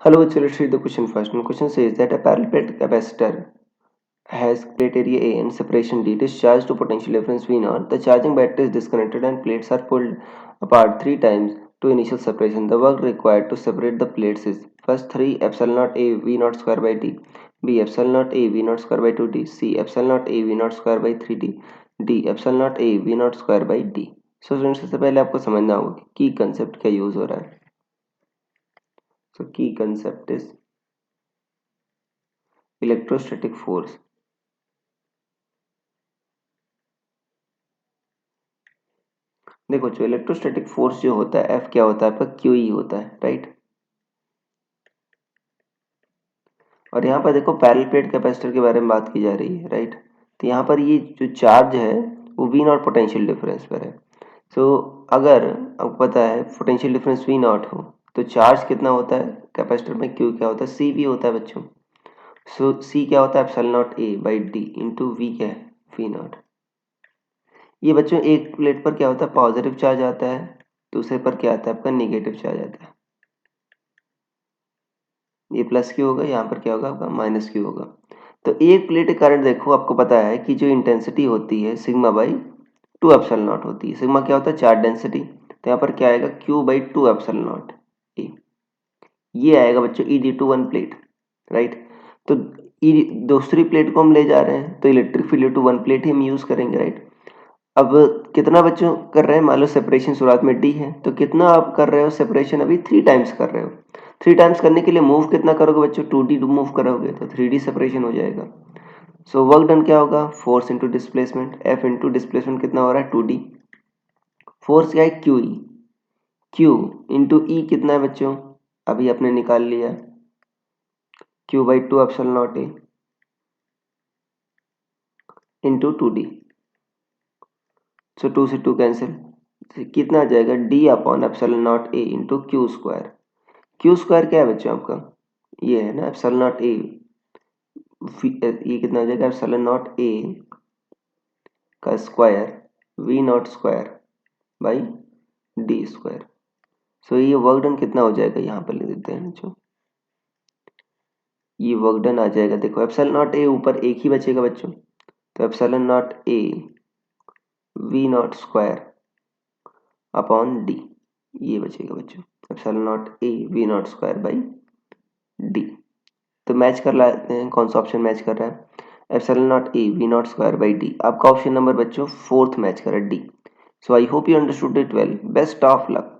Hello, let's read the question first. And question says that a parallel plate capacitor has plate area A and separation D. It is charged to potential difference V naught. The charging battery is disconnected and plates are pulled apart 3 times to initial separation. The work required to separate the plates is first 3 epsilon naught A V naught square by D, B epsilon naught A V naught square by 2D, C epsilon naught A V naught square by 3D, D epsilon naught A V naught square by D. So students सबसे पहले आपको समझना होगा कि concept क्या use हो रहा है. सो की कंसेप्ट इज इलेक्ट्रोस्टैटिक फोर्स. देखो जो इलेक्ट्रोस्टैटिक फोर्स जो होता है एफ क्या होता है आपका क्यू ई होता है, राइट. और यहाँ पर देखो पैरेलल प्लेट कैपेसिटर के बारे में बात की जा रही है, राइट. तो यहाँ पर ये जो चार्ज है वो वी नॉट पोटेंशियल डिफरेंस पर है. सो अगर आपको पता है पोटेंशियल डिफरेंस वी नॉट हो तो चार्ज कितना होता है कैपेसिटर में, क्यू क्या होता है सी वी होता है बच्चों. सो सी क्या होता है epsilon not A by D into V क्या है वी नॉट. ये बच्चों एक प्लेट पर क्या होता है पॉजिटिव चार्ज आता है, दूसरे पर क्या आता है आपका निगेटिव चार्ज आता है. ये प्लस क्यू होगा, यहाँ पर क्या होगा आपका माइनस क्यू होगा. तो एक प्लेट के कारण देखो आपको पता है कि जो इंटेंसिटी होती है सिग्मा बाई 2 एप्सिलॉन नॉट होती है. सिग्मा क्या होता है चार्ज डेंसिटी, तो यहाँ पर क्या आएगा Q by 2 epsilon not A. ये आएगा बच्चों E D to one plate, right. तो दूसरी प्लेट को हम ले जा रहे हैं तो electric field to one plate ही हम यूज करेंगे, राइट. अब कितना बच्चों कर रहे हैं, मान लो सेपरेशन शुरुआत में डी है तो कितना आप कर रहे हो सेपरेशन, अभी 3 टाइम्स कर रहे हो. 3 टाइम्स करने के लिए मूव कितना करोगे बच्चों 2D मूव करोगे तो 3D सेपरेशन हो जाएगा. सो वर्क डन क्या होगा force into displacement, F into displacement कितना हो रहा है 2D. फोर्स क्या है क्यू ई, क्यू इंटू ई कितना है बच्चों अभी आपने निकाल लिया Q by 2 epsilon not a into 2D. सो 2 से 2 कैंसिल, कितना आ जाएगा D upon epsilon not a into Q square. Q square क्या है बच्चों आपका ये है ना एप्सिलॉन नॉट ए, ये कितना हो जाएगा एप्सिलॉन नॉट ए का square V not square by D square. So ये वर्क डन कितना हो जाएगा यहाँ पर लिख देते हैं बच्चों. ये वर्क डन आ जाएगा देखो एप्सिलॉन नॉट ए ऊपर एक ही बचेगा बच्चों, तो epsilon not A V not square upon D ये बचेगा बच्चों epsilon not A V not square by D. तो मैच कर लाते हैं कौन सा ऑप्शन मैच कर रहा है epsilon not A V not square by D. आपका ऑप्शन नंबर बच्चों फोर्थ मैच कर रहा है D. So I hope you understood it well. Best of luck.